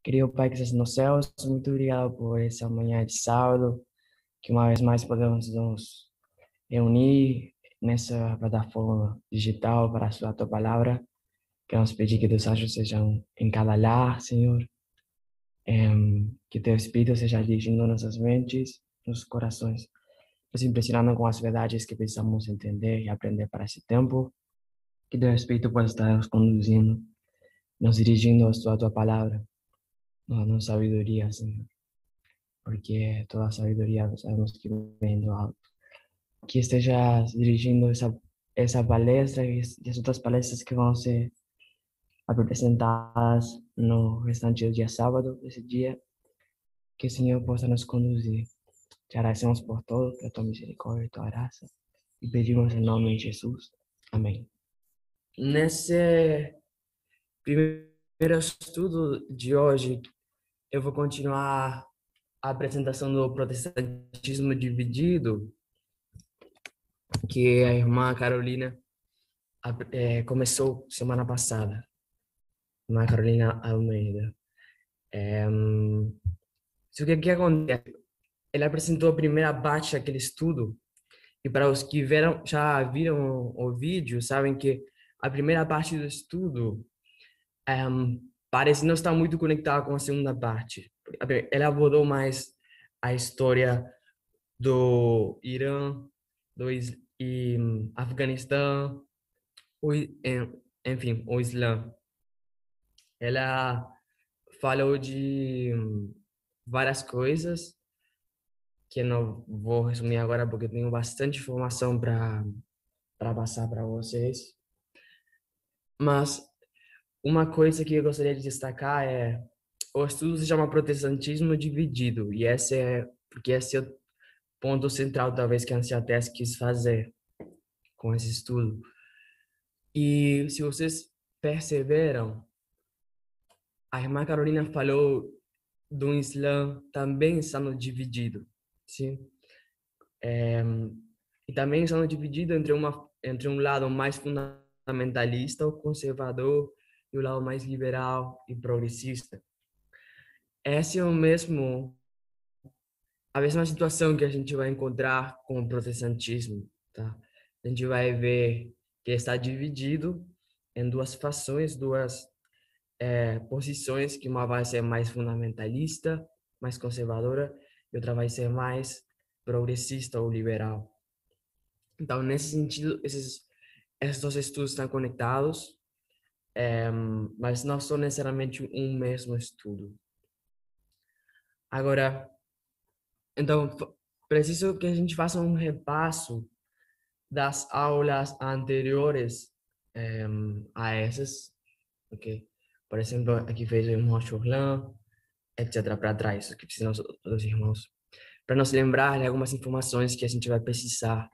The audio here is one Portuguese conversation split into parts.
Querido Pai que estás nos céus, muito obrigado por essa manhã de sábado, que uma vez mais podemos nos reunir nessa plataforma digital para estudar a tua palavra. Queremos pedir que teus anjos sejam em cada lar, Senhor, que teu Espírito seja dirigindo nossas mentes, nossos corações, nos impressionando com as verdades que precisamos entender e aprender para esse tempo. Que teu Espírito possa estar nos conduzindo, nos dirigindo a estudar a tua palavra, na nossa sabedoria, Senhor, porque toda a sabedoria sabemos que vem do alto. Que esteja dirigindo essa palestra e as outras palestras que vão ser apresentadas no restante do dia sábado, desse dia, que o Senhor possa nos conduzir. Te agradecemos por todo, pela tua misericórdia e tua graça, e pedimos em nome de Jesus. Amém. Nesse primeiro estudo de hoje, eu vou continuar a apresentação do protestantismo dividido, que a irmã Carolina começou semana passada. Irmã Carolina Almeida. O que acontece? Ele apresentou a primeira parte daquele estudo, e para os que já viram o vídeo, sabem que a primeira parte do estudo parece não estar muito conectada com a segunda parte. Ele abordou mais a história do Irã, e Afeganistão, enfim, o Islã. Ela falou de várias coisas que eu não vou resumir agora porque tenho bastante informação para passar para vocês. Mas uma coisa que eu gostaria de destacar é o estudo se chama Protestantismo Dividido, e esse é o ponto central talvez que a Anciates quis fazer com esse estudo. E se vocês perceberam, a irmã Carolina falou do Islã também estando dividido, sim? E também estando dividido entre um lado mais fundamentalista ou conservador e o lado mais liberal e progressista. Essa é a mesma situação que a gente vai encontrar com o protestantismo, tá? A gente vai ver que está dividido em duas fações, duas posições, que uma vai ser mais fundamentalista, mais conservadora, e outra vai ser mais progressista ou liberal. Então, nesse sentido, esses dois estudos estão conectados, mas não são necessariamente um mesmo estudo. Agora, então, preciso que a gente faça um repasso das aulas anteriores a essas, ok? Por exemplo, aqui fez o irmão Churlan, etc. para trás, que precisam os irmãos, para nos lembrar de algumas informações que a gente vai precisar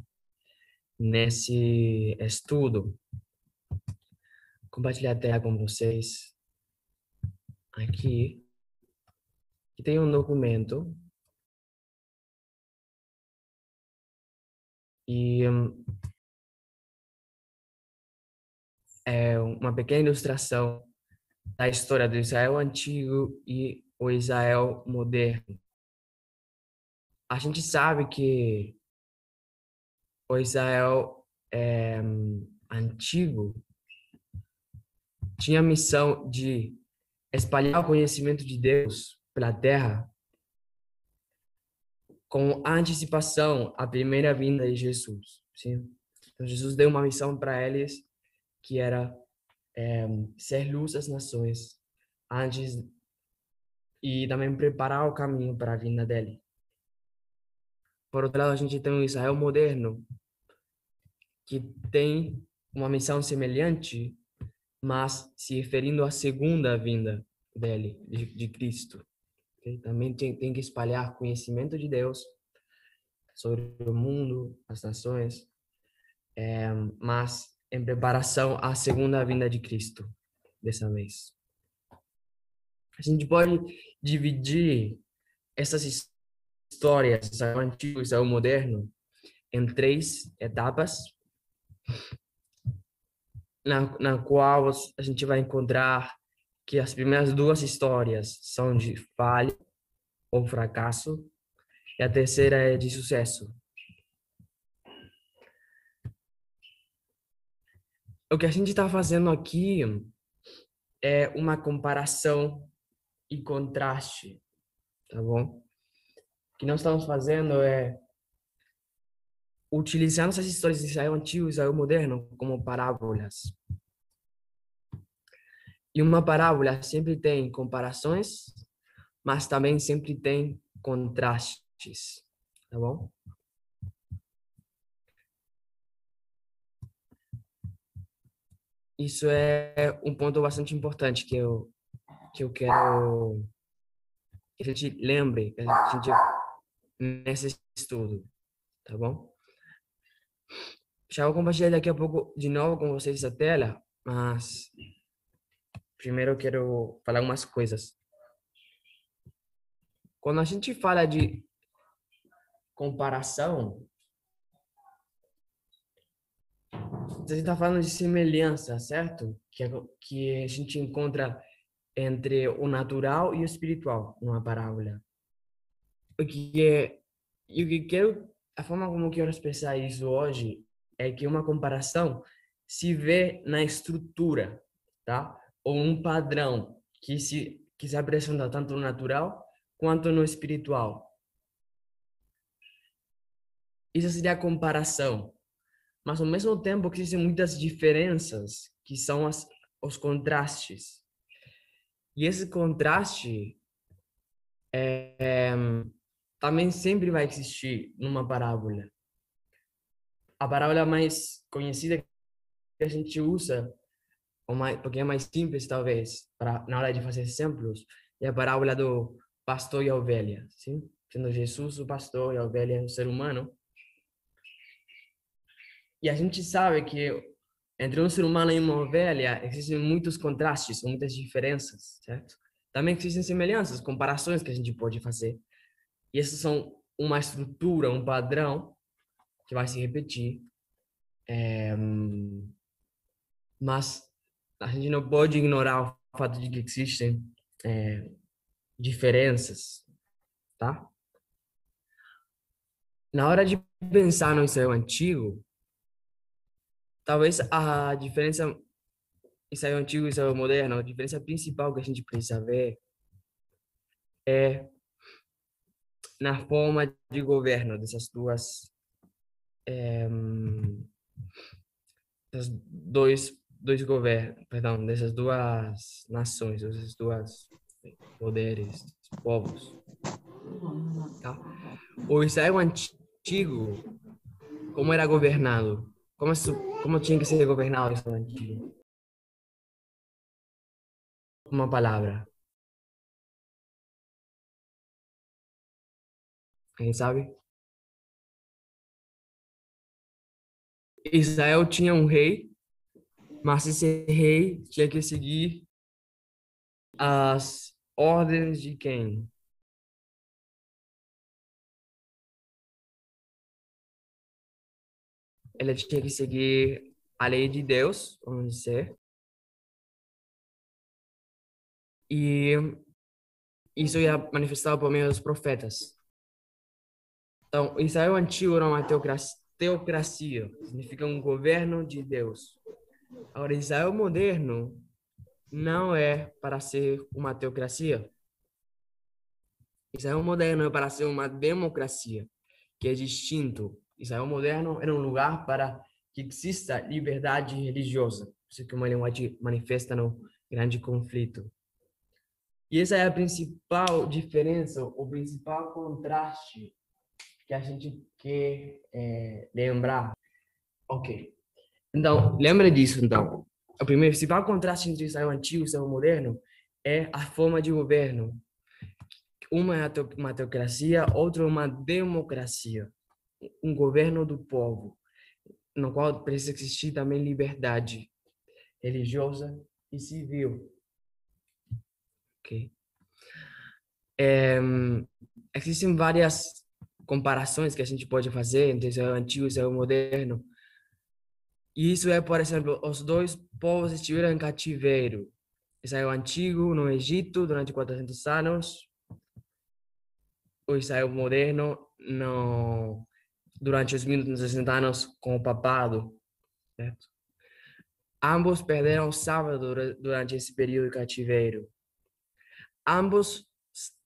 nesse estudo. Compartilhar a tela com vocês aqui, que tem um documento e é uma pequena ilustração da história do Israel antigo e o Israel moderno. A gente sabe que o Israel antigo tinha a missão de espalhar o conhecimento de Deus pela terra com antecipação à primeira vinda de Jesus. Sim? Então, Jesus deu uma missão para eles que era ser luz das nações antes e também preparar o caminho para a vinda dele. Por outro lado, a gente tem o Israel moderno, que tem uma missão semelhante, mas se referindo à segunda vinda dele, de Cristo. Okay? Também tem que espalhar conhecimento de Deus sobre o mundo, as nações, mas em preparação à segunda vinda de Cristo, dessa vez. A gente pode dividir essas histórias, Israel antigo e Israel moderno, em 3 etapas, na qual a gente vai encontrar que as primeiras duas histórias são de falha ou fracasso, e a terceira é de sucesso. O que a gente está fazendo aqui é uma comparação e contraste, tá bom? O que nós estamos fazendo é utilizando essas histórias de Israel antigo e Israel moderno como parábolas. E uma parábola sempre tem comparações, mas também sempre tem contrastes, tá bom? Isso é um ponto bastante importante que eu quero que a gente lembre, que a gente nesse estudo, tá bom? Já vou compartilhar daqui a pouco de novo com vocês a tela, mas primeiro eu quero falar umas coisas. Quando a gente fala de comparação, você está falando de semelhança, certo? Que a gente encontra entre o natural e o espiritual numa parábola. O que é, e o que quero, a forma como eu quero expressar isso hoje é que uma comparação se vê na estrutura, tá? Ou um padrão que se apresenta tanto no natural quanto no espiritual. Isso seria a comparação. Mas ao mesmo tempo que existem muitas diferenças, que são os contrastes. E esse contraste também sempre vai existir numa parábola. A parábola mais conhecida que a gente usa, ou mais, porque é mais simples talvez, na hora de fazer exemplos, é a parábola do pastor e a ovelha, sim? Sendo Jesus o pastor e a ovelha o ser humano. E a gente sabe que entre um ser humano e uma ovelha existem muitos contrastes, muitas diferenças, certo? Também existem semelhanças, comparações que a gente pode fazer. E essas são uma estrutura, um padrão que vai se repetir. Mas a gente não pode ignorar o fato de que existem é, diferenças, tá? Na hora de pensar no Israel antigo, talvez a diferença Israel antigo e Israel moderno, a diferença principal que a gente precisa ver é na forma de governo dessas dois governos, perdão, dessas duas nações, dessas duas poderes, povos, tá? O Israel antigo, como era governado? Como tinha que ser governado o Israel antigo? Uma palavra, quem sabe? Israel tinha um rei, mas esse rei tinha que seguir as ordens de quem? Ele tinha que seguir a lei de Deus, vamos dizer, e isso ia manifestado por meio dos profetas. Então, Israel antigo era uma teocracia, significa um governo de Deus. Agora, Israel moderno não é para ser uma teocracia. Israel moderno é para ser uma democracia, que é distinto. Israel moderno era um lugar para que exista liberdade religiosa, isso que uma linguagem manifesta no grande conflito. E essa é a principal diferença, o principal contraste que a gente quer lembrar. Ok. Então, lembra disso, então. O primeiro principal contraste entre Israel antigo e Israel moderno é a forma de governo. Uma é uma teocracia, outra é uma democracia. Um governo do povo, no qual precisa existir também liberdade religiosa e civil. Ok? Existem várias comparações que a gente pode fazer entre Israel antigo e Israel moderno. E isso é, por exemplo, os dois povos estiveram em cativeiro. Israel antigo no Egito durante 400 anos, o Israel moderno no, durante os 1060 anos com o papado, certo? Ambos perderam o sábado durante esse período de cativeiro. Ambos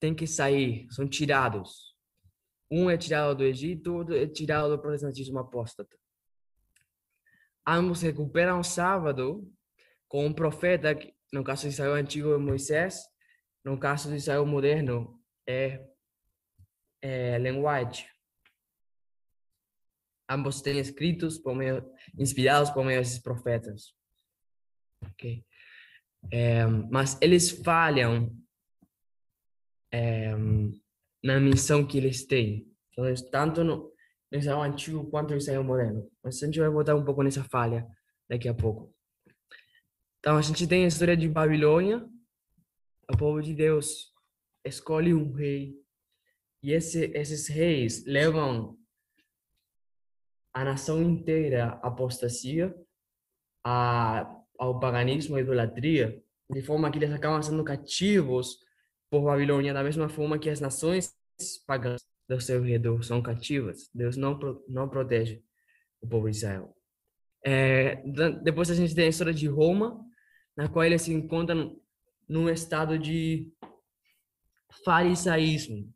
têm que sair, são tirados. Um é tirado do Egito, outro é tirado do protestantismo apóstata. Ambos recuperam o sábado com um profeta, que, no caso de Israel antigo é Moisés, no caso de Israel moderno é Ellen White. Ambos têm escritos inspirados por meio desses profetas. Okay? Mas eles falham na missão que eles têm. Então, tanto no Israel antigo quanto no Israel moderno. Mas a gente vai voltar um pouco nessa falha daqui a pouco. Então, a gente tem a história de Babilônia. O povo de Deus escolhe um rei. E esses reis levam a nação inteira à apostasia, ao paganismo, à idolatria, de forma que eles acabam sendo cativos por Babilônia, da mesma forma que as nações pagãs do seu redor são cativas. Deus não protege o povo de Israel. Depois a gente tem a história de Roma, na qual eles se encontram num estado de farisaísmo.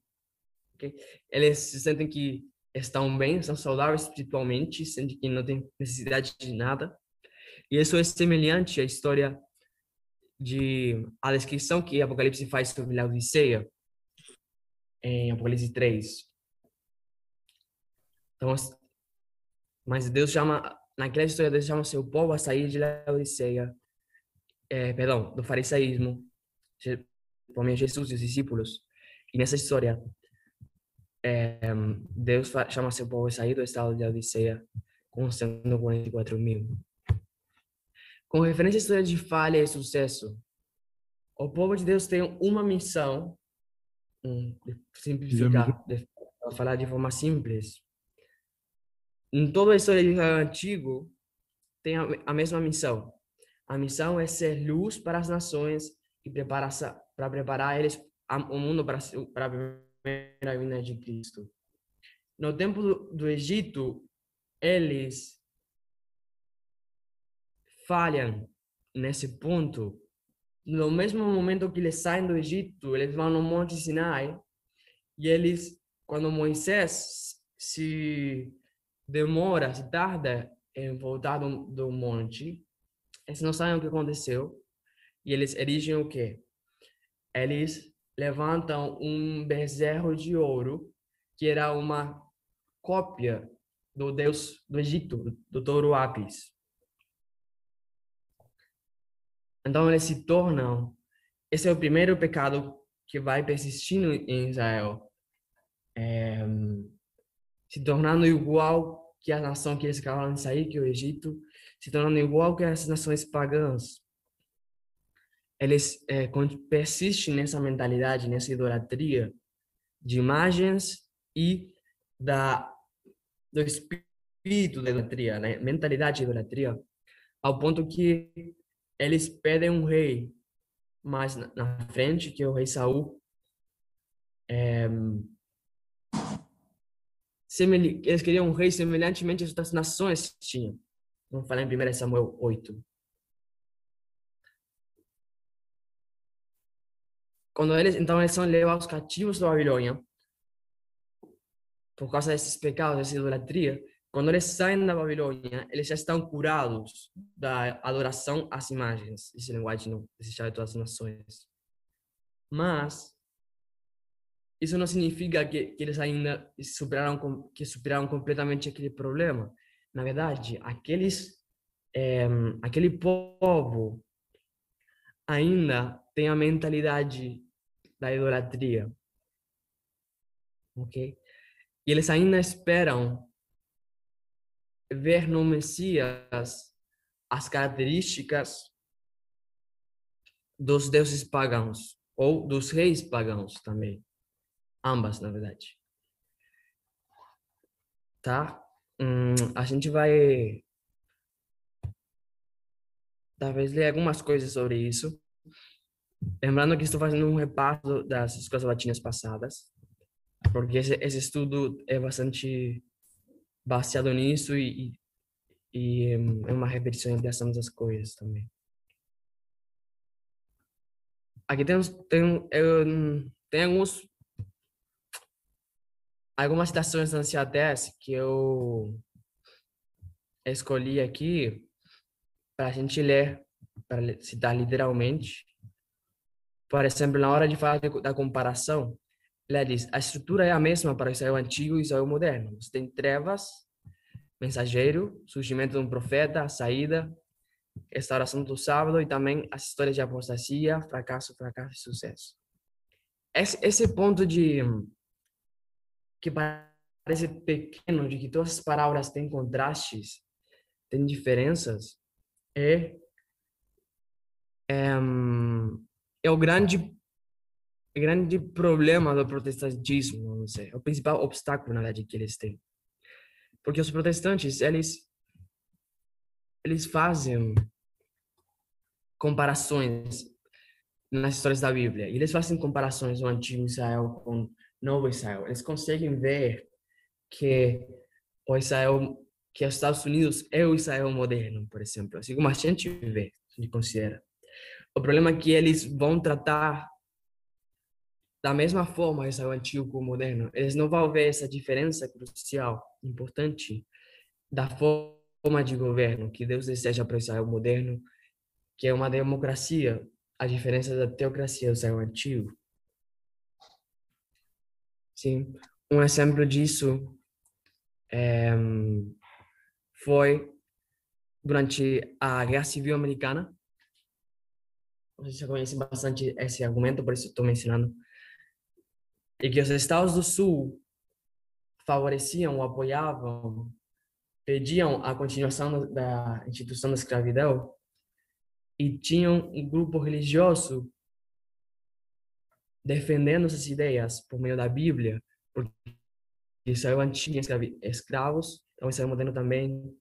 Okay? Eles se sentem que estão bem, estão saudáveis espiritualmente, sentem que não têm necessidade de nada. E isso é semelhante à história a descrição que Apocalipse faz sobre Laodiceia, em Apocalipse 3. Então, mas Deus chama, naquela história, Deus chama o seu povo a sair de Laodiceia, perdão, do farisaísmo, por meio de Jesus e os discípulos. E nessa história, Deus chama seu povo a sair do estado de Laodiceia, com 144.000. Com referência à história de falha e sucesso, o povo de Deus tem uma missão, de simplificar, de falar de forma simples. Em toda a história de Israel antigo, tem a mesma missão. A missão é ser luz para as nações e para preparar eles, o mundo para a primeira vinda de Cristo. No tempo do Egito, eles falham nesse ponto. No mesmo momento que eles saem do Egito, eles vão no Monte Sinai e eles, quando Moisés se tarda em voltar do monte, eles não sabem o que aconteceu e eles erigem o quê? Eles levantam um bezerro de ouro que era uma cópia do deus do Egito, do touro Apis. Então eles se tornam, esse é o primeiro pecado que vai persistindo em Israel, se tornando igual que a nação que eles acabaram de sair, que é o Egito, se tornando igual que as nações pagãs. Eles persistem nessa mentalidade, nessa idolatria de imagens e do espírito da idolatria, né? Mentalidade de idolatria, ao ponto que eles pedem um rei mais na frente, que é o rei Saul. Eles queriam um rei semelhantemente às outras nações tinham. Vamos falar em 1 Samuel 8. Então eles são levados cativos da Babilônia por causa desses pecados, dessa idolatria. Quando eles saem da Babilônia, eles já estão curados da adoração às imagens. Esse linguagem não existe em todas as nações. Mas isso não significa que eles ainda superaram completamente aquele problema. Na verdade, aquele povo ainda tem a mentalidade da idolatria, ok? E eles ainda esperam ver no Messias as características dos deuses pagãos ou dos reis pagãos também, ambas, na verdade. Tá? A gente vai talvez ler algumas coisas sobre isso. Lembrando que estou fazendo um repasso das escolas latinas passadas, porque esse estudo é bastante baseado nisso e é uma repetição e ampliação das coisas também. Aqui tem algumas citações da Anciã que eu escolhi aqui para a gente ler, para citar literalmente. Por exemplo, na hora de falar da comparação, ela diz: a estrutura é a mesma para o Israel antigo e Israel moderno. Você tem trevas, mensageiro, surgimento de um profeta, saída, restauração do sábado e também as histórias de apostasia, fracasso, fracasso e sucesso. Esse ponto de que parece pequeno, de que todas as palavras têm contrastes, têm diferenças, é é, é o grande problema do protestantismo, vamos dizer, é o principal obstáculo, na verdade, que eles têm. Porque os protestantes, eles fazem comparações nas histórias da Bíblia. E eles fazem comparações do antigo Israel com o novo Israel. Eles conseguem ver que o Israel, que os Estados Unidos é o Israel moderno, por exemplo, assim como a gente vê, a gente considera. O problema é que eles vão tratar da mesma forma o Israel antigo com o moderno. Eles não vão ver essa diferença crucial, importante, da forma de governo que Deus deseja para o Israel moderno, que é uma democracia, a diferença da teocracia do Israel antigo. Sim, um exemplo disso foi durante a Guerra Civil Americana. Vocês já conhecem bastante esse argumento, por isso estou mencionando. E que os estados do Sul favoreciam, apoiavam, pediam a continuação da instituição da escravidão e tinham um grupo religioso defendendo essas ideias por meio da Bíblia, porque Israel antigo tinha escravos, então Israel moderno também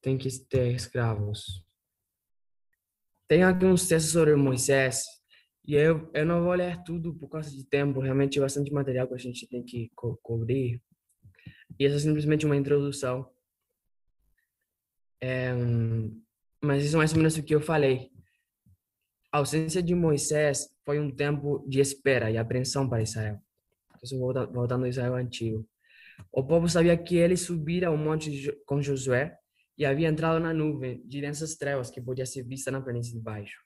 tem que ter escravos. Tem aqui uns textos sobre Moisés, e eu não vou ler tudo por causa de tempo, realmente é bastante material que a gente tem que cobrir. E essa é simplesmente uma introdução. Mas isso é mais ou menos o que eu falei. A ausência de Moisés foi um tempo de espera e apreensão para Israel. Isso voltando ao Israel antigo. O povo sabia que ele subira ao monte com Josué e havia entrado na nuvem de densas trevas que podia ser vista na planície de baixo.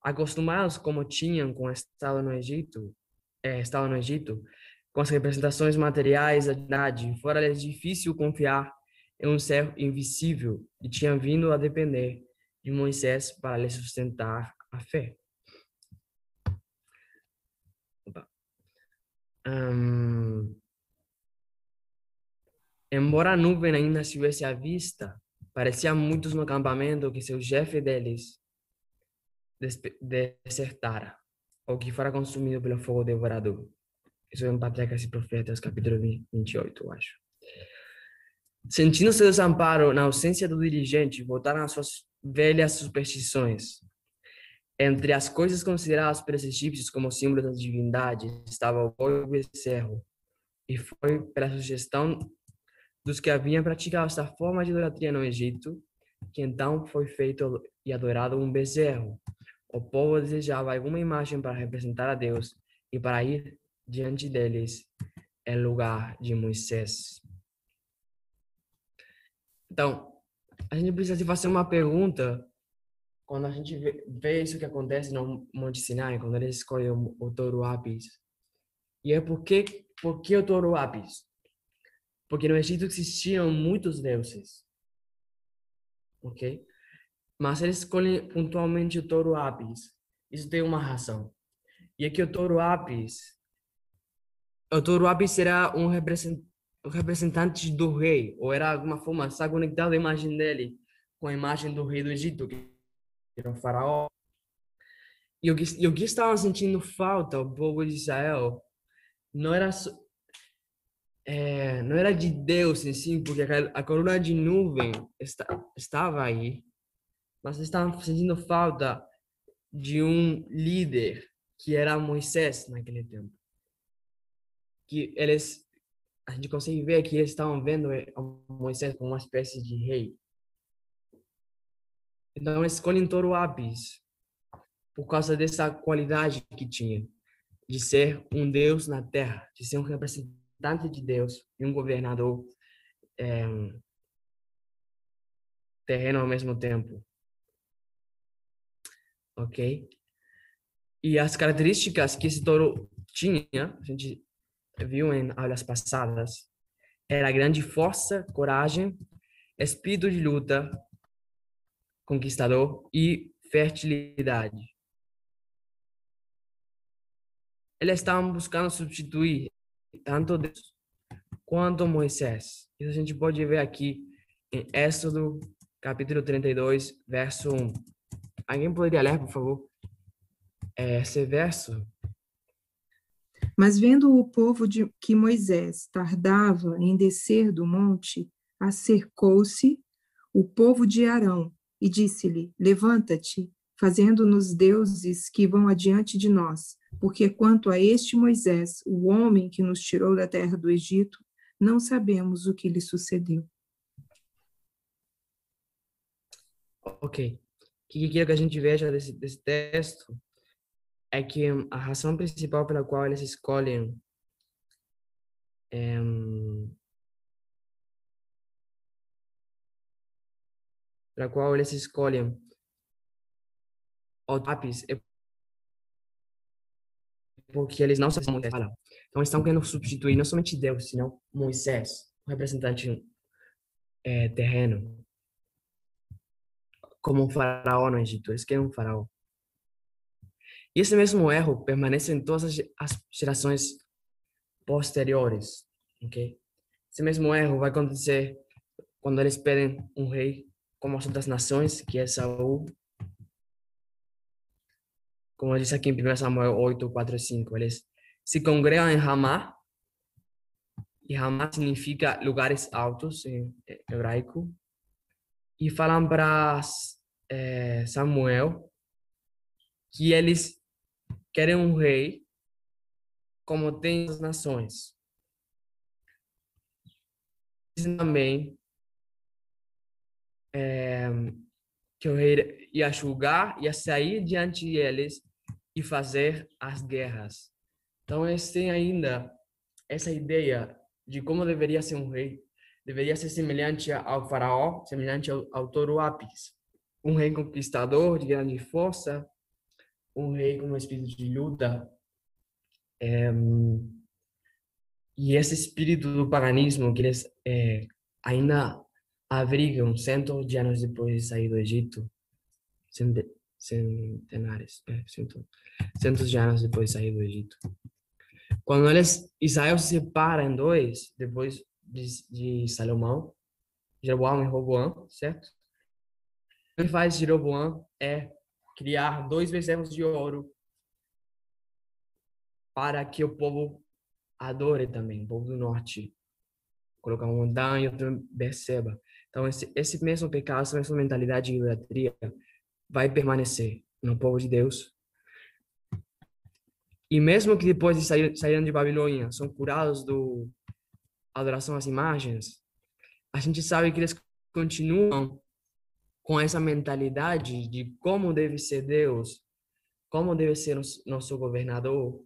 Acostumados como tinham com estava no Egito, com as representações materiais da idade, fora-lhes difícil confiar em um ser invisível e tinham vindo a depender de Moisés para lhes sustentar a fé. Embora a nuvem ainda estivesse à vista, parecia a muitos no acampamento que seu chefe deles desertara, ou que fora consumido pelo fogo devorador. Isso é em Patriarcas e Profetas, capítulo 28, eu acho. Sentindo seu desamparo na ausência do dirigente, voltaram às suas velhas superstições. Entre as coisas consideradas pelos egípcios como símbolos da divindade estava o boi e o bezerro, e foi pela sugestão dos que haviam praticado esta forma de idolatria no Egito que então foi feito e adorado um bezerro. O povo desejava alguma imagem para representar a Deus e para ir diante deles em lugar de Moisés. Então, a gente precisa se fazer uma pergunta quando a gente vê isso que acontece no Monte Sinai, quando eles escolhem o touro Apis. E é por que o touro Apis? Porque no Egito existiam muitos deuses, ok? Mas eles escolhem pontualmente o touro Apis. Isso tem uma razão. E é que o touro Apis será um representante do rei, ou era de alguma forma, está conectado a imagem dele com a imagem do rei do Egito, que era o faraó. E o que estavam sentindo falta, o povo de Israel, não era não era de Deus em si, porque a coluna de nuvem estava aí, mas estavam sentindo falta de um líder que era Moisés naquele tempo. Que a gente consegue ver que eles estavam vendo Moisés como uma espécie de rei. Então, eles escolhem Toruapis por causa dessa qualidade que tinha, de ser um Deus na terra, de ser um representante de Deus e um governador é, terreno ao mesmo tempo. Ok? E as características que esse touro tinha, a gente viu em aulas passadas, era grande força, coragem, espírito de luta, conquistador e fertilidade. Eles estavam buscando substituir tanto Deus quanto Moisés. Isso a gente pode ver aqui em Êxodo, capítulo 32, verso 1. Alguém poderia ler, por favor? Esse verso. Mas vendo o povo que Moisés tardava em descer do monte, acercou-se o povo de Arão e disse-lhe: Levanta-te, fazendo-nos deuses que vão adiante de nós, porque quanto a este Moisés, o homem que nos tirou da terra do Egito, não sabemos o que lhe sucedeu. Ok. O que quero que a gente veja desse texto é que a razão principal pela qual eles escolhem pela qual eles escolhem o lápis é porque eles não sabem como Moisés fala. Então, eles estão querendo substituir não somente Deus, senão Moisés, o representante terreno, como um faraó no Egito. Eles querem um faraó. E esse mesmo erro permanece em todas as gerações posteriores, ok? Esse mesmo erro vai acontecer quando eles pedem um rei como as outras nações, que é Saul. Como diz aqui em 1 Samuel 8, 4 e 5, eles se congregam em Ramá, e Ramá significa lugares altos em hebraico, e falam para Samuel que eles querem um rei como tem as nações. Dizem também que o rei ia julgar, ia sair diante deles e fazer as guerras. Então, eles têm ainda essa ideia de como deveria ser um rei. Deveria ser semelhante ao faraó, semelhante ao touro Apis. Um rei conquistador de grande força, um rei com um espírito de luta. E esse espírito do paganismo que eles ainda abrigam centos de anos depois de sair do Egito, centenares, centos de anos depois de sair do Egito. Quando Israel se separa em dois, depois de Salomão, Jeroboão e Roboão, certo? O que faz Jeroboão é criar dois bezerros de ouro para que o povo adore também, o povo do norte. Colocar uma montanha e outro Beceba. Então, esse mesmo pecado, essa mesma mentalidade de idolatria vai permanecer no povo de Deus. E mesmo que depois de saírem de Babilônia, são curados do adoração às imagens, a gente sabe que eles continuam com essa mentalidade de como deve ser Deus, como deve ser nosso governador,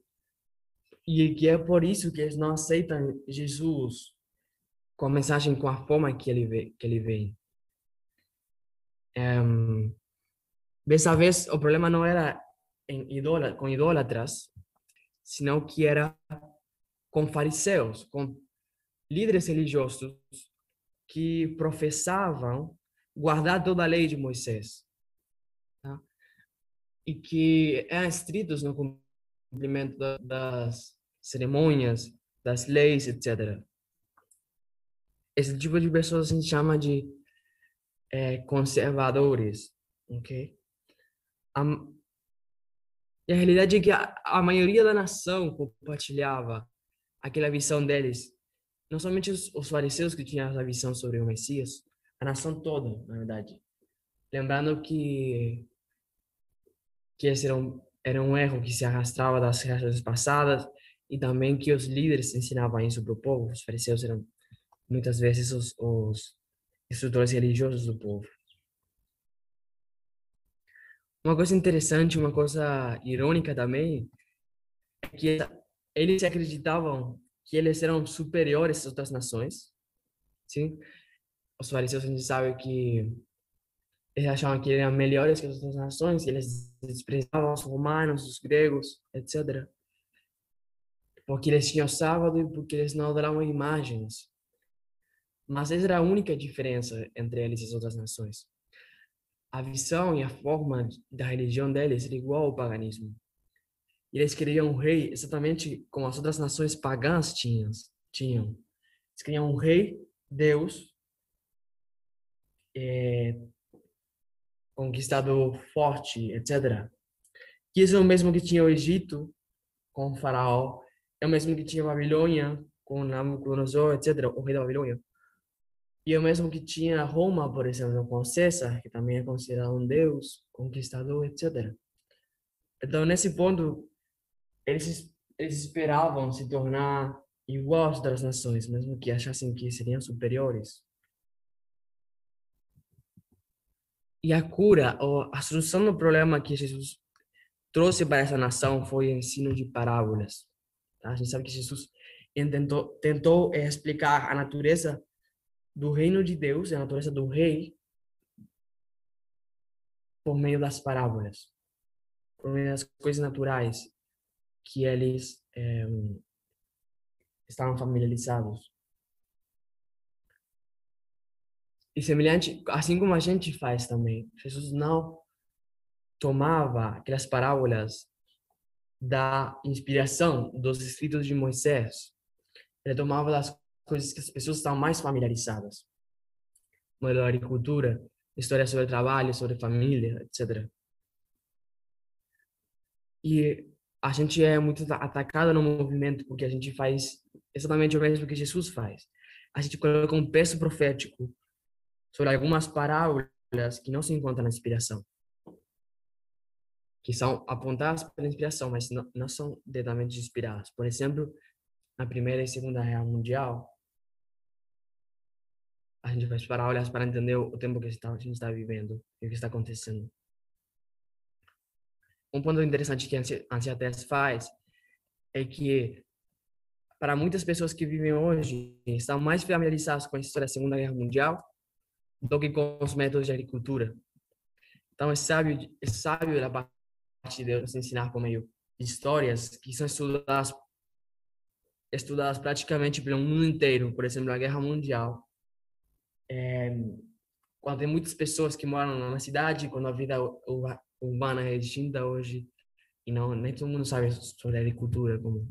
e que é por isso que eles não aceitam Jesus com a mensagem, com a forma que ele vem. Dessa vez, o problema não era com idólatras, senão que era com fariseus, com líderes religiosos que professavam guardar toda a lei de Moisés, tá? E que eram estritos no cumprimento das cerimônias, das leis, etc. Esse tipo de pessoas a gente chama de conservadores, ok? E a realidade é que a maioria da nação compartilhava aquela visão deles. Não somente os fariseus que tinham essa visão sobre o Messias, a nação toda, na verdade. Lembrando que que esse era um erro que se arrastava das gerações passadas e também que os líderes ensinavam isso para o povo. Os fariseus eram muitas vezes os instrutores religiosos do povo. Uma coisa interessante, uma coisa irônica também, é que eles acreditavam que eles eram superiores às outras nações, sim? Os fariseus, a gente sabe que eles achavam que eram melhores que as outras nações, eles desprezavam os romanos, os gregos, etc. Porque eles tinham sábado e porque eles não adoravam imagens. Mas essa era a única diferença entre eles e as outras nações. A visão e a forma da religião deles era igual ao paganismo. E eles queriam um rei exatamente como as outras nações pagãs tinham. Eles queriam um rei, Deus, conquistador forte, etc. Que isso é o mesmo que tinha o Egito com o faraó, é o mesmo que tinha a Babilônia com Nabucodonosor, etc., o rei da Babilônia. E é o mesmo que tinha Roma, por exemplo, com César, que também é considerado um deus, conquistador, etc. Então, nesse ponto, eles esperavam se tornar igual às outras nações, mesmo que achassem que seriam superiores. E a cura, ou a solução do problema que Jesus trouxe para essa nação foi o ensino de parábolas. Tá? A gente sabe que Jesus tentou explicar a natureza do reino de Deus, a natureza do rei, por meio das parábolas, por meio das coisas naturais que eles estavam familiarizados. E semelhante, assim como a gente faz também, Jesus não tomava aquelas parábolas da inspiração dos escritos de Moisés. Ele tomava das coisas que as pessoas estão mais familiarizadas. Modelo de agricultura, história sobre trabalho, sobre família, etc. E a gente é muito atacado no movimento porque a gente faz exatamente o mesmo que Jesus faz. A gente coloca um peso profético sobre algumas parábolas que não se encontram na inspiração, que são apontadas pela inspiração, mas não são diretamente inspiradas. Por exemplo, na Primeira e Segunda Guerra Mundial, a gente faz parábolas para entender o tempo que a gente está vivendo e o que está acontecendo. Um ponto interessante que a Anciates faz é que, para muitas pessoas que vivem hoje, estão mais familiarizadas com a história da Segunda Guerra Mundial do que com os métodos de agricultura. Então, é sábio da parte de Deus ensinar por meio de histórias que são estudadas praticamente pelo mundo inteiro. Por exemplo, a Guerra Mundial. Quando tem muitas pessoas que moram na cidade, quando a vida urbana é distinta hoje, e não nem todo mundo sabe sobre a agricultura como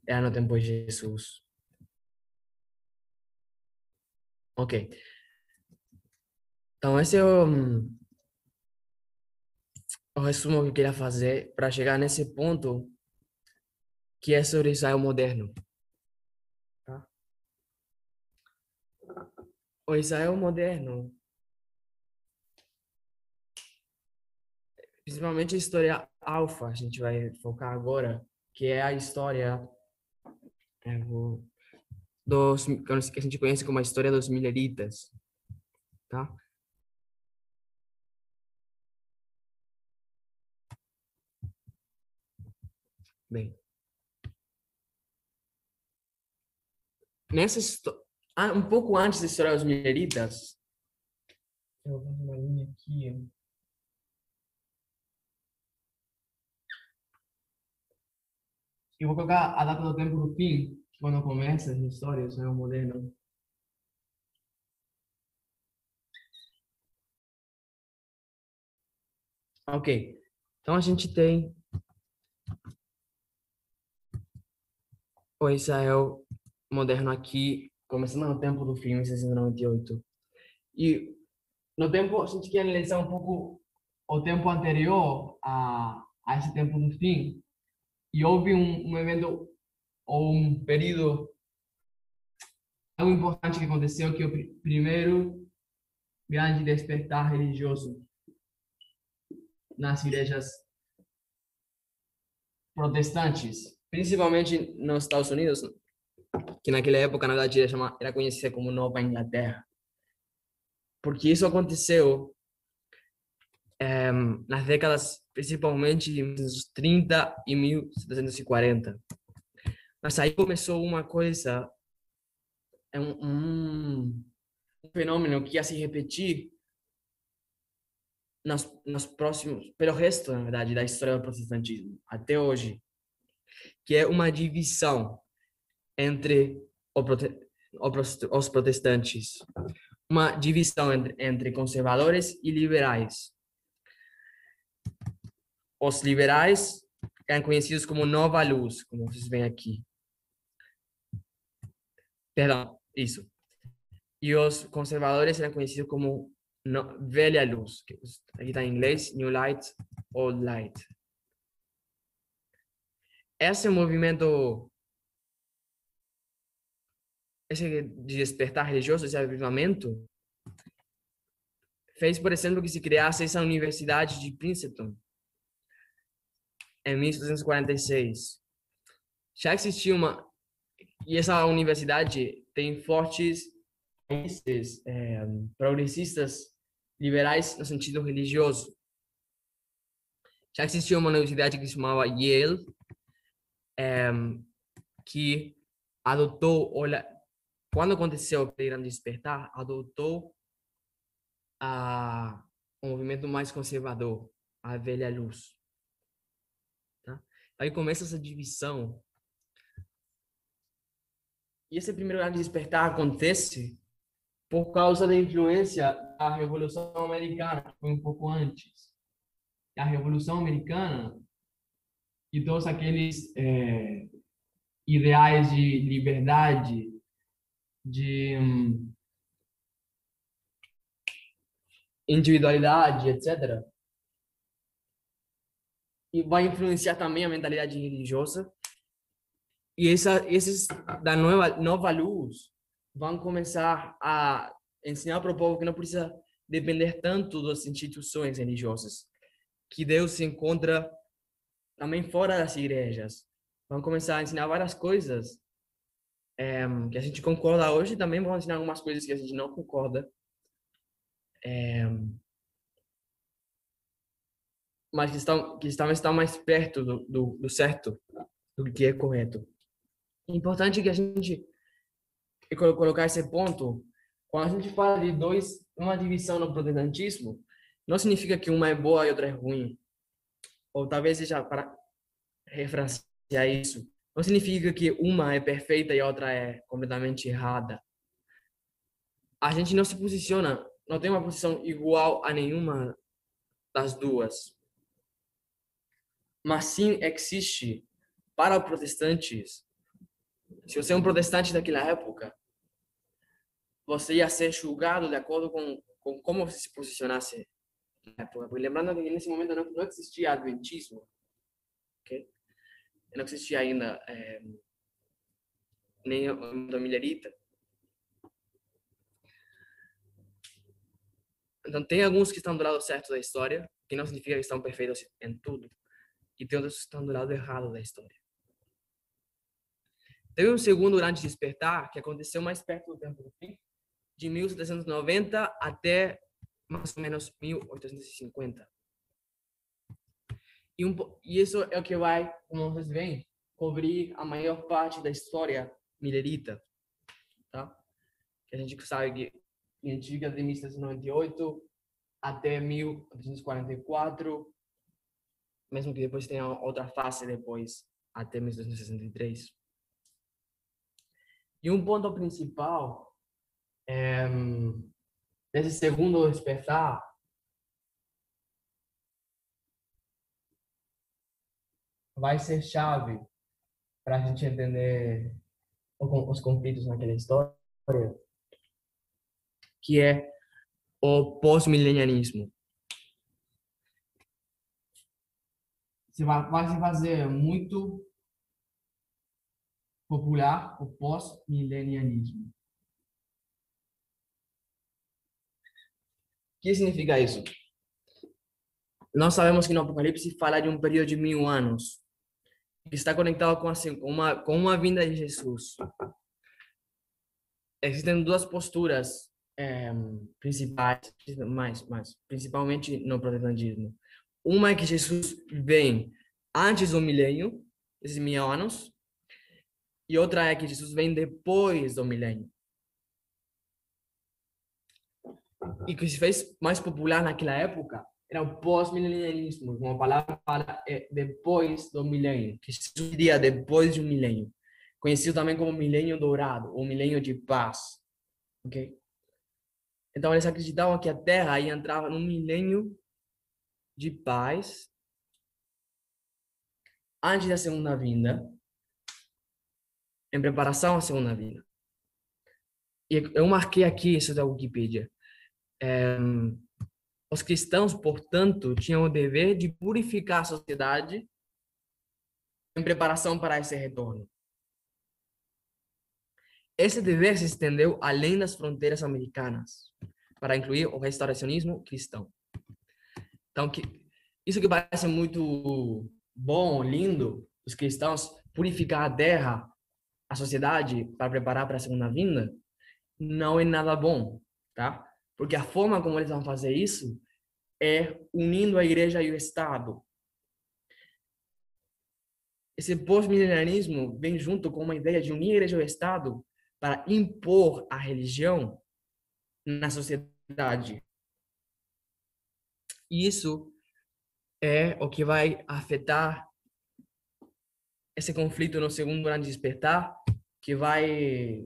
era no tempo de Jesus. Ok. Então, esse é o resumo que eu queria fazer para chegar nesse ponto que é sobre Israel moderno. Tá? O Israel moderno, principalmente a história alfa, a gente vai focar agora, que é a história que a gente conhece como a história dos mileritas, tá? Bem, um pouco antes da história dos mileritas, eu vou fazer uma linha aqui. Eu vou colocar a data do tempo do fim, quando começa as histórias, né, o moderno. Ok. Então a gente tem o Israel moderno aqui, começando no tempo do fim, em 698. E no tempo, a gente quer analisar um pouco o tempo anterior a esse tempo do fim. E houve um evento ou um período algo importante que aconteceu, que é o primeiro grande despertar religioso nas igrejas protestantes, principalmente nos Estados Unidos, que naquela época, na verdade, era conhecida como Nova Inglaterra. Porque isso aconteceu nas décadas, principalmente de 1930 e 1740. Mas aí começou uma coisa, um fenômeno que ia se repetir nos próximos, pelo resto, na verdade, da história do protestantismo, até hoje, que é uma divisão entre os protestantes, uma divisão entre conservadores e liberais. Os liberais eram conhecidos como Nova Luz, como vocês veem aqui. Perdão, isso. E os conservadores eram conhecidos como Velha Luz, que aqui está em inglês, New Light, Old Light. Esse movimento, esse de despertar religioso, esse avivamento, fez, por exemplo, que se criasse essa Universidade de Princeton, em 1746. Já existia e essa universidade tem fortes raízes progressistas liberais no sentido religioso. Já existia uma universidade que se chamava Yale, que adotou, quando aconteceu o grande despertar, adotou um movimento mais conservador, a velha luz. Tá? Aí começa essa divisão. E esse primeiro grande despertar acontece por causa da influência da Revolução Americana, que foi um pouco antes. A Revolução Americana e todos aqueles ideais de liberdade, de individualidade, etc. E vai influenciar também a mentalidade religiosa. E esses da nova luz vão começar a ensinar para o povo que não precisa depender tanto das instituições religiosas, que Deus se encontra também fora das igrejas. Vão começar a ensinar várias coisas que a gente concorda hoje, também vão ensinar algumas coisas que a gente não concorda, mas estão mais perto do certo, do que é correto. É importante que a gente colocar esse ponto. Quando a gente fala de uma divisão no protestantismo, não significa que uma é boa e outra é ruim. Ou talvez seja para refrasear isso. Não significa que uma é perfeita e a outra é completamente errada. A gente não se posiciona, não tem uma posição igual a nenhuma das duas. Mas sim existe para os protestantes. Se você é um protestante daquela época, você ia ser julgado de acordo com como você se posicionasse na época. Porque lembrando que nesse momento não existia adventismo, ok? Não existia ainda nem o millerita. Então, tem alguns que estão do lado certo da história, que não significa que estão perfeitos em tudo, e tem outros que estão do lado errado da história. Teve um segundo grande despertar que aconteceu mais perto do tempo do fim, de 1790 até mais ou menos 1850. E isso é o que vai, como vocês veem, cobrir a maior parte da história millerita, tá? Que a gente sabe que identifica de 1798 até 1844, mesmo que depois tenha outra fase depois, até 1963. E um ponto principal desse segundo despertar vai ser chave para a gente entender os conflitos naquela história, que é o pós-milenianismo. Vai se fazer muito popular o pós-milenianismo. O que significa isso? Nós sabemos que no Apocalipse fala de um período de 1000 anos. que está conectado com uma vinda de Jesus. Existem duas posturas principais, mas principalmente no protestantismo. Uma é que Jesus vem antes do milênio, esses 1000 anos, e outra é que Jesus vem depois do milênio. E que se fez mais popular naquela época era o pós-milenialismo, como a palavra fala, é depois do milênio, que Jesus diria depois de um milênio, conhecido também como milênio dourado, ou milênio de paz, ok? Então eles acreditavam que a Terra ia entrar num milênio de paz antes da segunda vinda, em preparação à segunda vinda. E eu marquei aqui isso da Wikipedia. Os cristãos, portanto, tinham o dever de purificar a sociedade em preparação para esse retorno. Esse dever se estendeu além das fronteiras americanas, para incluir o restauracionismo cristão. Então, isso que parece muito bom, lindo, os cristãos purificar a terra, a sociedade, para preparar para a segunda vinda, não é nada bom, tá? Porque a forma como eles vão fazer isso é unindo a igreja e o Estado. Esse pós-milenarismo vem junto com uma ideia de unir a igreja e o Estado para impor a religião na sociedade. E isso é o que vai afetar esse conflito no segundo grande despertar, que vai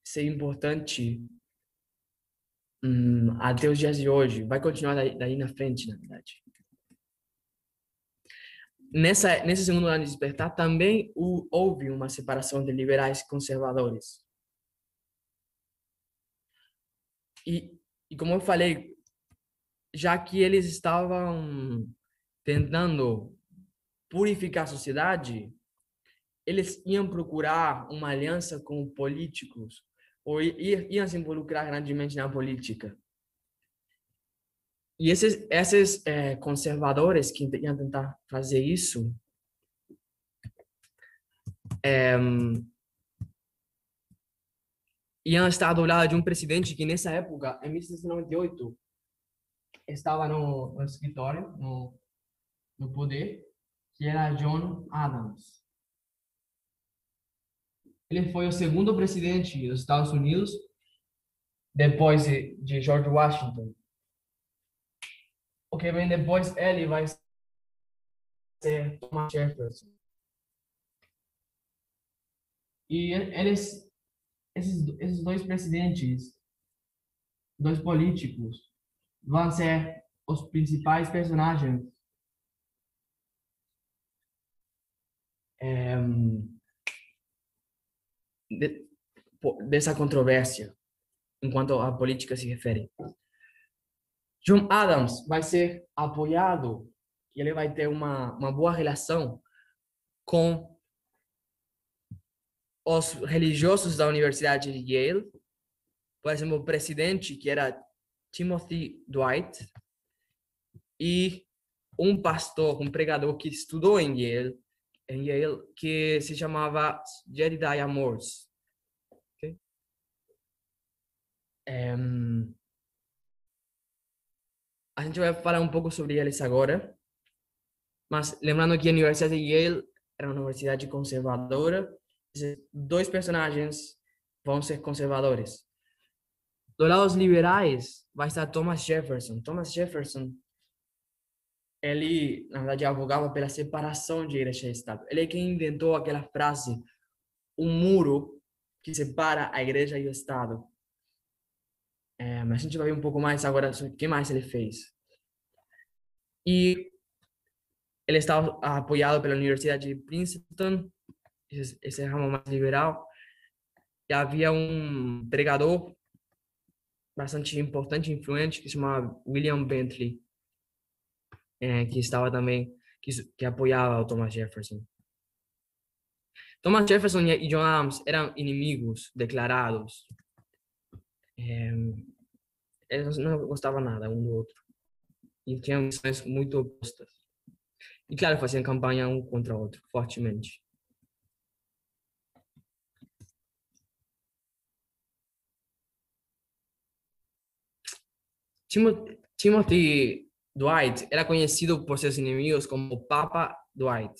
ser importante até os dias de hoje. Vai continuar daí na frente, na verdade. Nesse segundo grande despertar, também houve uma separação de liberais e conservadores. E como eu falei, já que eles estavam tentando purificar a sociedade, eles iam procurar uma aliança com políticos, ou iam se involucrar grandemente na política. E esses conservadores que iam tentar fazer isso, iam estar do lado de um presidente que, nessa época, em 1798, estava no escritório, no poder, que era John Adams. Ele foi o segundo presidente dos Estados Unidos, depois de George Washington. O que vem depois ele vai ser Thomas Jefferson. E esses dois presidentes, dois políticos, vão ser os principais personagens dessa controvérsia, enquanto a política se refere. John Adams vai ser apoiado e ele vai ter uma boa relação com os religiosos da Universidade de Yale. Por exemplo, o presidente, que era Timothy Dwight, e um pastor, um pregador que estudou em Yale, que se chamava Jedediah Morse. Okay? A gente vai falar um pouco sobre eles agora, mas lembrando que a Universidade de Yale era uma universidade conservadora, esses dois personagens vão ser conservadores. Do lado dos liberais vai estar Thomas Jefferson. Thomas Jefferson, ele, na verdade, advogava pela separação de igreja e Estado. Ele é quem inventou aquela frase, um muro que separa a igreja e o Estado. Mas a gente vai ver um pouco mais agora sobre o que mais ele fez. E ele estava apoiado pela Universidade de Princeton, esse ramo mais liberal. E havia um pregador bastante importante e influente que se chamava William Bentley, que estava também, que apoiava o Thomas Jefferson. Thomas Jefferson e John Adams eram inimigos declarados. Eles não gostavam nada um do outro e tinham missões muito opostas. E, claro, faziam campanha um contra o outro, fortemente. Timothy Dwight era conhecido por seus inimigos como Papa Dwight.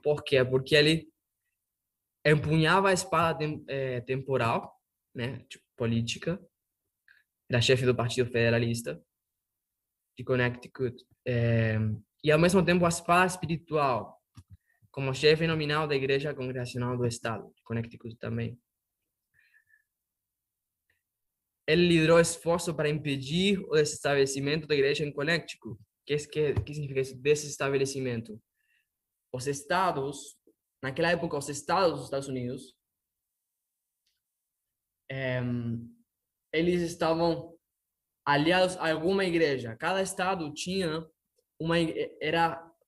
Por quê? Porque ele empunhava a espada temporal, né, tipo, política, era chefe do Partido Federalista de Connecticut, e ao mesmo tempo a espada espiritual, como chefe nominal da Igreja Congregacional do Estado de Connecticut também. Ele liderou esforço para impedir o desestabelecimento da igreja em Connecticut. Que significa esse desestabelecimento? Os estados, naquela época, os estados dos Estados Unidos, eles estavam aliados a alguma igreja. Cada estado tinha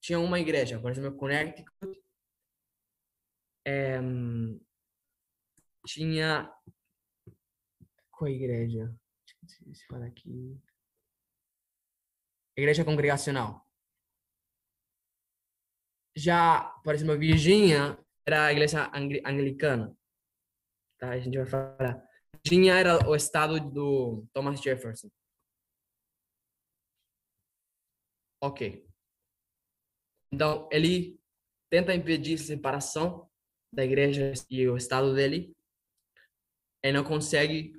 tinha uma igreja. Por exemplo, Connecticut tinha qual igreja? Deixa eu falar aqui. Igreja Congregacional. Já, por exemplo, Virgínia era a igreja anglicana. Tá? A gente vai falar. Virgínia era o estado do Thomas Jefferson. Ok. Então, ele tenta impedir a separação da igreja e o estado dele. Ele não consegue,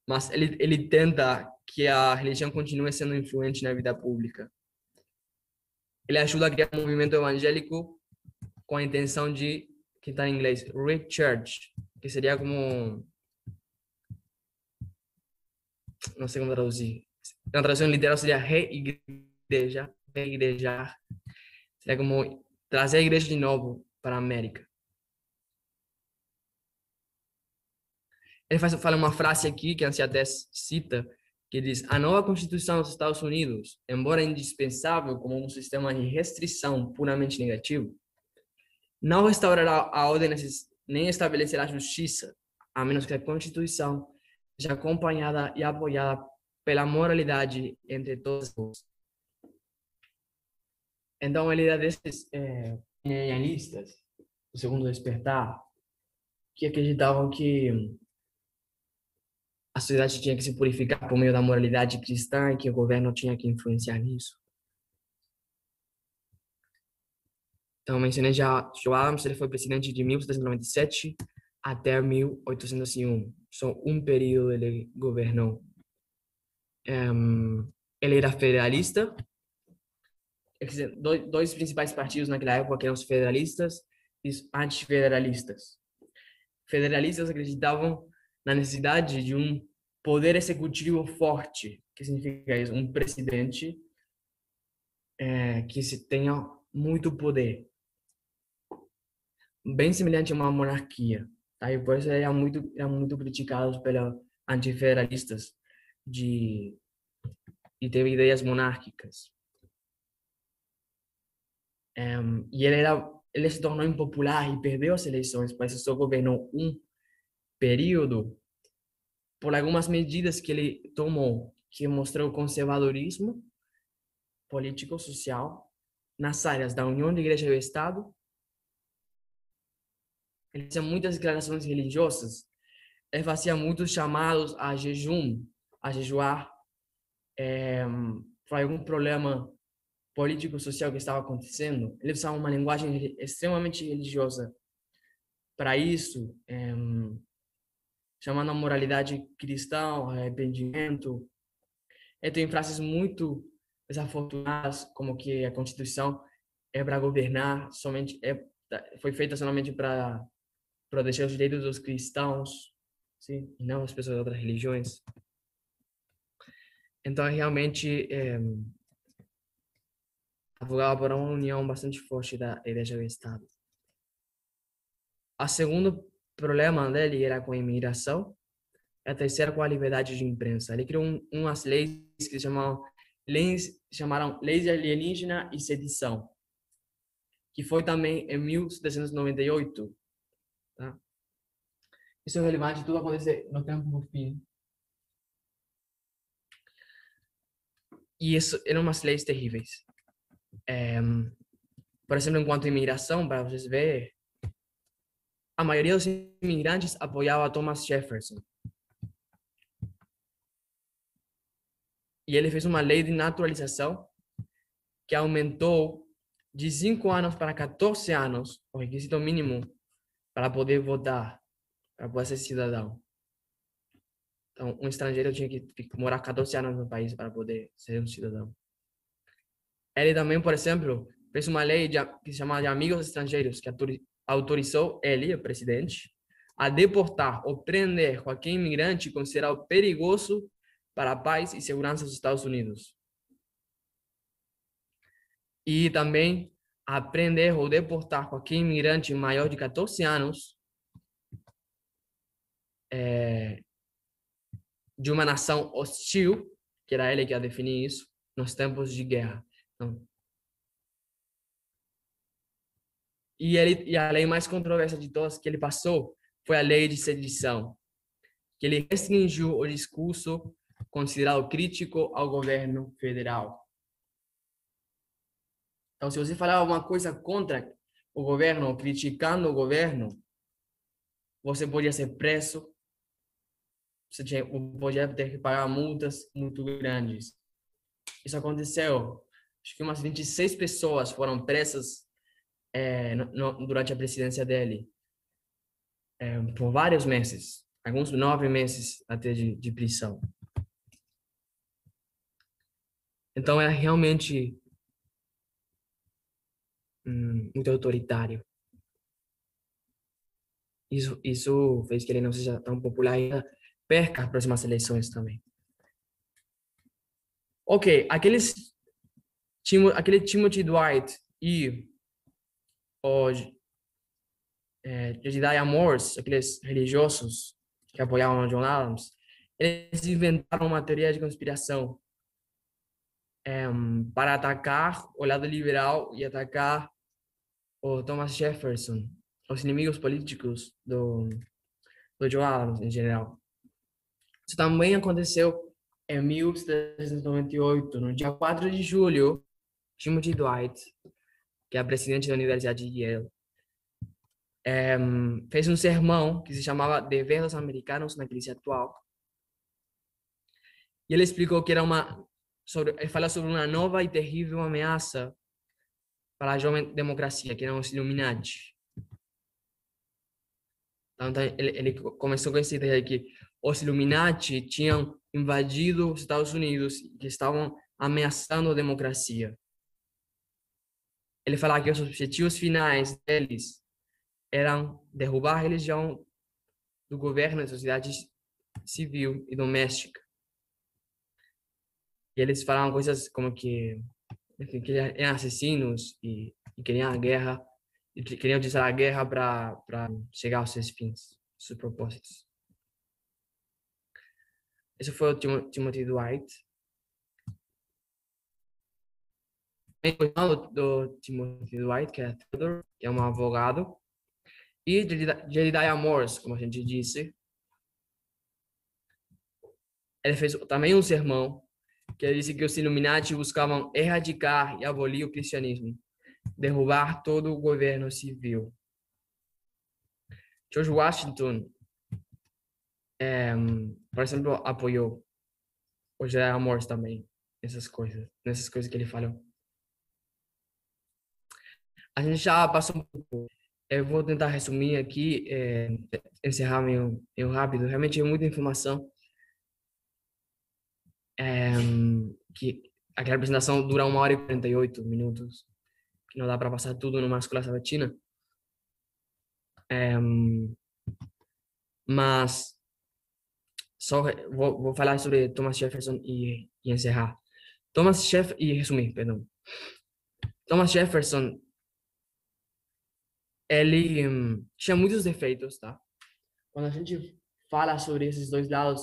mas ele tenta que a religião continue sendo influente na vida pública. Ele ajuda a criar um movimento evangélico com a intenção de, que está em inglês, Church, que seria como, não sei como traduzir. Na tradução literal seria reigrejar. Seria como trazer a igreja de novo para a América. Ele fala uma frase aqui que a até cita, que diz: a nova Constituição dos Estados Unidos, embora indispensável como um sistema de restrição puramente negativo, não restaurará a ordem nem estabelecerá a justiça, a menos que a Constituição seja acompanhada e apoiada pela moralidade entre todos. Então, ele é desses milenialistas, do Segundo Despertar, que acreditavam que a sociedade tinha que se purificar por meio da moralidade cristã e que o governo tinha que influenciar nisso. Então, mencionei já Joe Adams, ele foi presidente de 1797 até 1801. Só um período ele governou. Ele era federalista. Dois principais partidos naquela época que eram os federalistas e os antifederalistas. Federalistas acreditavam na necessidade de um poder executivo forte, que significa isso, um presidente que tenha muito poder, bem semelhante a uma monarquia. Tá? E por isso eram muito criticados pelos antifederalistas de ter ideias monárquicas. E ele se tornou impopular e perdeu as eleições, mas só governou um período por algumas medidas que ele tomou, que mostrou conservadorismo político social nas áreas da união da igreja e do Estado. Ele fazia muitas declarações religiosas, ele fazia muitos chamados a jejum, a jejuar por algum problema político social que estava acontecendo. Ele usava uma linguagem extremamente religiosa para isso, chamando a moralidade cristã, arrependimento. Ele tem frases muito desafortunadas, como que a Constituição é para governar somente, foi feita somente para proteger os direitos dos cristãos, sim, e não as pessoas de outras religiões. Então, realmente, advogava por uma união bastante forte da igreja e do Estado. O segundo problema dele era com a imigração. A terceira com a liberdade de imprensa. Ele criou umas leis que chamaram Leis Alienígena e Sedição, que foi também em 1798. Tá? Isso é relevante, tudo acontece no tempo do fim. E isso eram umas leis terríveis. por exemplo, enquanto imigração, para vocês verem, a maioria dos imigrantes apoiava Thomas Jefferson. E ele fez uma lei de naturalização que aumentou de 5 anos para 14 anos o requisito mínimo para poder votar, para poder ser cidadão. Então, um estrangeiro tinha que morar 14 anos no país para poder ser um cidadão. Ele também, por exemplo, fez uma lei que se chama de Amigos Estrangeiros, que autorizou ele, o presidente, a deportar ou prender qualquer imigrante considerado perigoso para a paz e segurança dos Estados Unidos. E também a prender ou deportar qualquer imigrante maior de 14 anos de uma nação hostil, que era ele que ia definir isso, nos tempos de guerra. Então, e a lei mais controversa de todas que ele passou foi a lei de sedição, que ele restringiu o discurso considerado crítico ao governo federal. Então, se você falar alguma coisa contra o governo, ou criticando o governo, você podia ser preso, você podia ter que pagar multas muito grandes. Isso aconteceu. Acho que umas 26 pessoas foram presas durante a presidência dele, por vários meses, alguns 9 meses até de prisão. Então, era realmente muito autoritário. Isso fez que ele não seja tão popular e perca as próximas eleições também. Ok, aquele Timothy Dwight e o Jedediah Morse, aqueles religiosos que apoiavam John Adams, eles inventaram uma teoria de conspiração para atacar o lado liberal e atacar o Thomas Jefferson, os inimigos políticos do John Adams em geral. Isso também aconteceu em 1798, no dia 4 de julho, Timothy Dwight, que é presidente da Universidade de Yale, fez um sermão que se chamava Dever dos Americanos na Crise Atual. E ele explicou que era ele fala sobre uma nova e terrível ameaça para a jovem democracia, que eram os Illuminati. Então, ele começou com essa ideia de que os Illuminati tinham invadido os Estados Unidos e que estavam ameaçando a democracia. Ele falava que os objetivos finais deles eram derrubar a religião do governo da sociedade civil e doméstica. E eles falavam coisas como que eram assassinos e queriam a guerra, e queriam utilizar a guerra para chegar aos seus fins, seus propósitos. Esse foi o Timothy Dwight. O irmão do Timothy Dwight, que é Theodore, que é um advogado, e Jedediah Morse, como a gente disse. Ele fez também um sermão que ele disse que os Illuminati buscavam erradicar e abolir o cristianismo, derrubar todo o governo civil. George Washington, por exemplo, apoiou o Jedediah Morse também, nessas coisas que ele falou. A gente já passou um pouco. Eu vou tentar resumir aqui, encerrar meio rápido. Realmente é muita informação. Que aquela apresentação dura 1 hora e 48 minutos, que não dá para passar tudo numa escola sabatina. Mas só vou falar sobre Thomas Jefferson e encerrar. E resumir, perdão. Thomas Jefferson, ele tinha muitos defeitos, tá? Quando a gente fala sobre esses dois lados,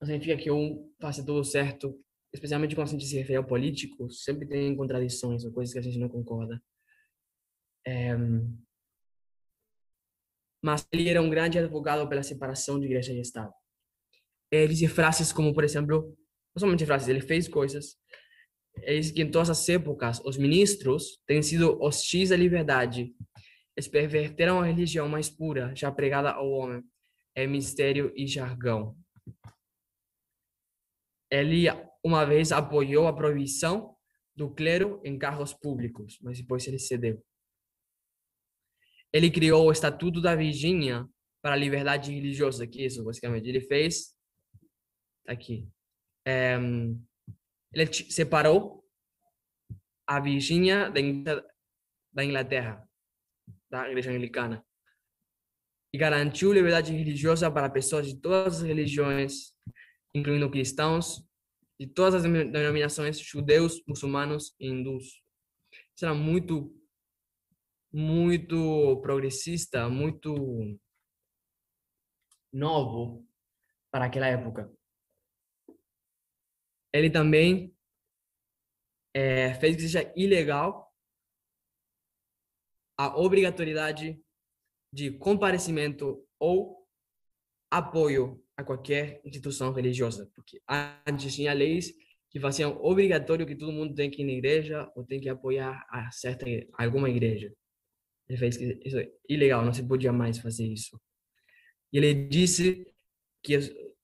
não significa que um faça tudo certo, especialmente quando a gente se refere ao político, sempre tem contradições ou coisas que a gente não concorda. Mas ele era um grande advogado pela separação de igreja e Estado. Ele disse frases como, por exemplo, não somente frases, ele fez coisas. é isso que em todas as épocas os ministros têm sido hostis à liberdade. Eles perverteram a religião mais pura, já pregada ao homem, é mistério e jargão. Ele uma vez apoiou a proibição do clero em cargos públicos, mas depois ele cedeu. Ele criou o Estatuto da Virgínia para a liberdade religiosa, que isso, basicamente. Ele fez, tá aqui, ele separou a Virgínia da Inglaterra, da Igreja Anglicana, e garantiu liberdade religiosa para pessoas de todas as religiões, incluindo cristãos, de todas as denominações, judeus, muçulmanos e hindus. Isso era muito progressista, muito novo para aquela época. Ele também fez que seja ilegal a obrigatoriedade de comparecimento ou apoio a qualquer instituição religiosa, porque antes tinha leis que faziam obrigatório que todo mundo tem que ir na igreja ou tem que apoiar alguma igreja. Ele fez que isso é ilegal, não se podia mais fazer isso. E ele disse que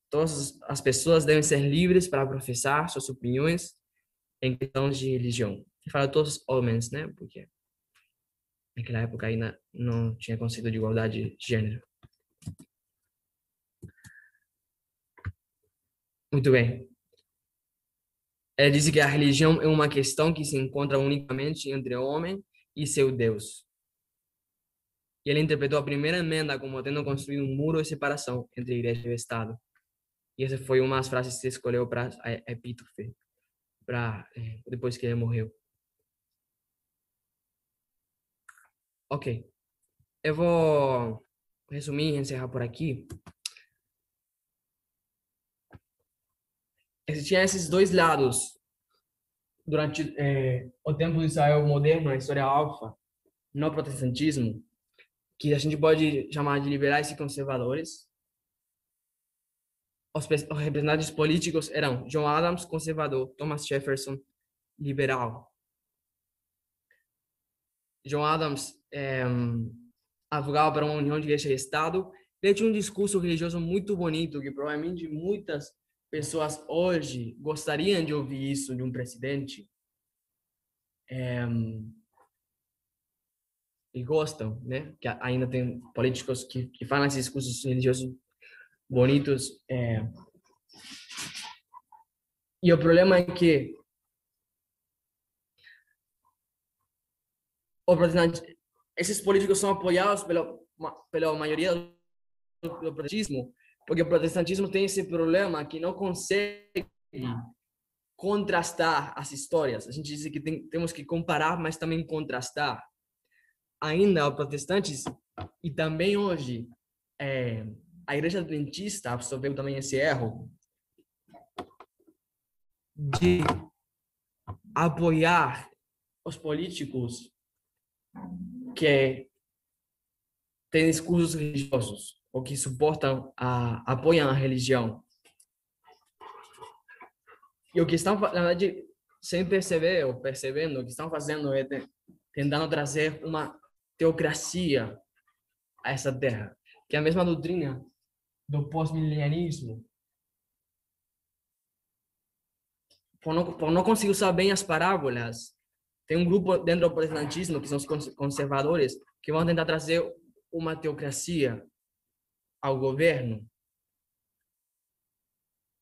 todas as pessoas devem ser livres para professar suas opiniões em questões de religião. Ele fala todos os homens, né? Porque naquela época ainda não tinha conceito de igualdade de gênero. Muito bem. Ele disse que a religião é uma questão que se encontra unicamente entre o homem e seu Deus. E ele interpretou a primeira emenda como tendo construído um muro de separação entre a igreja e o Estado. E essa foi uma das frases que ele escolheu para a epístola, depois que ele morreu. Ok. Eu vou resumir e encerrar por aqui. Existiam esses dois lados durante o tempo de Israel moderno, a história alfa, no protestantismo, que a gente pode chamar de liberais e conservadores. Os representantes políticos eram John Adams, conservador, Thomas Jefferson, liberal. John Adams advogava para uma união de igreja e Estado. Ele tinha um discurso religioso muito bonito, que provavelmente muitas pessoas hoje gostariam de ouvir isso de um presidente. E gostam, né? Que ainda tem políticos que falam esses discursos religiosos bonitos. E o problema é que esses políticos são apoiados pela maioria do protestantismo, porque o protestantismo tem esse problema que não consegue contrastar as histórias. A gente diz que temos que comparar, mas também contrastar. Ainda os protestantes, e também hoje, a Igreja Adventista absorveu também esse erro de apoiar os políticos que têm discursos religiosos ou que apoiam a religião. E o que estão, na verdade, sem perceber ou percebendo, o que estão fazendo é tentando trazer uma teocracia a essa terra, que é a mesma doutrina do pós-milenianismo. Por não conseguir usar bem as parábolas, tem um grupo dentro do protestantismo, que são os conservadores, que vão tentar trazer uma teocracia ao governo.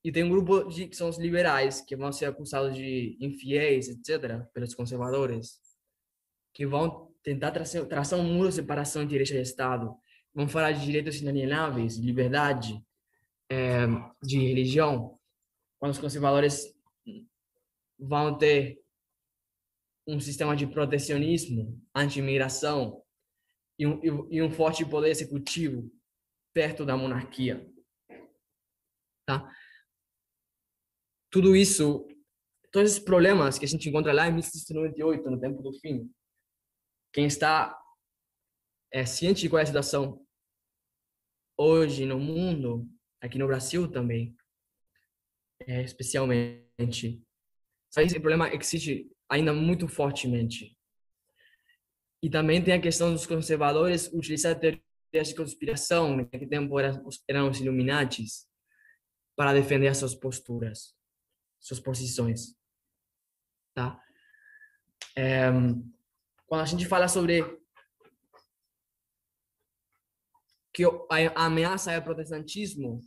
E tem um grupo que são os liberais, que vão ser acusados de infiéis, etc., pelos conservadores, que vão tentar traçar um muro de separação entre igreja e Estado. Vão falar de direitos inalienáveis, de liberdade, de religião, quando os conservadores vão ter um sistema de protecionismo, anti-imigração e um forte poder executivo perto da monarquia. Tá? Tudo isso, todos esses problemas que a gente encontra lá em 1698, no tempo do fim, quem está ciente de qual é a situação hoje no mundo, aqui no Brasil também, especialmente, Só que esse problema existe ainda muito fortemente. E também tem a questão dos conservadores utilizar teorias de conspiração, naquele tempo eram os Illuminatis, para defender as suas posturas, suas posições, tá? Quando a gente fala sobre que a ameaça é o protestantismo,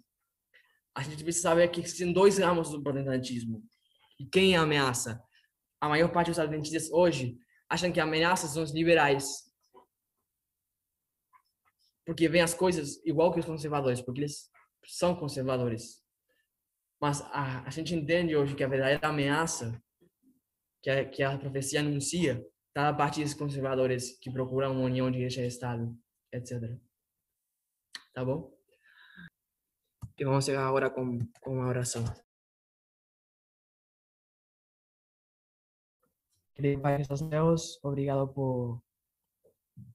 a gente precisa saber que existem dois ramos do protestantismo. E quem é a ameaça? A maior parte dos adventistas hoje acham que a ameaça são os liberais. Porque veem as coisas igual que os conservadores, porque eles são conservadores. Mas a gente entende hoje que a verdadeira ameaça que a profecia anuncia está a partir dos conservadores que procuram uma união de igreja e Estado, etc. Tá bom? E vamos chegar agora com uma oração. Querido Pai que estás nos céus, obrigado por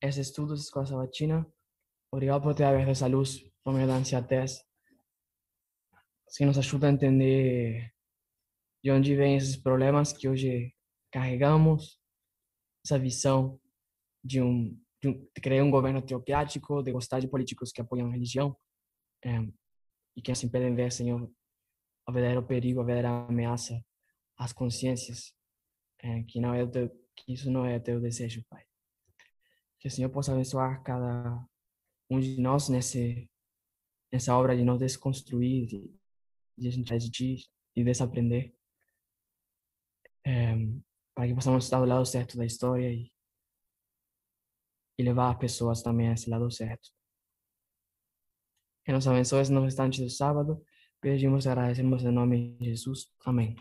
esse estudo da Escola Sabatina. Obrigado por ter aberto essa luz por meio da ansiedade, que nos ajuda a entender de onde vêm esses problemas que hoje carregamos, essa visão de criar um governo teocrático, de gostar de políticos que apoiam a religião, e que assim podem ver, Senhor, o verdadeiro perigo, a verdadeira ameaça às consciências, que isso não é o teu desejo, Pai. Que o Senhor possa abençoar cada um de nós nessa obra de nos desconstruir, de a gente agir e desaprender, para que possamos estar do lado certo da história e levar pessoas também a esse lado certo. Que nos abençoe no restante do sábado. Pedimos e agradecemos em nome de Jesus. Amém.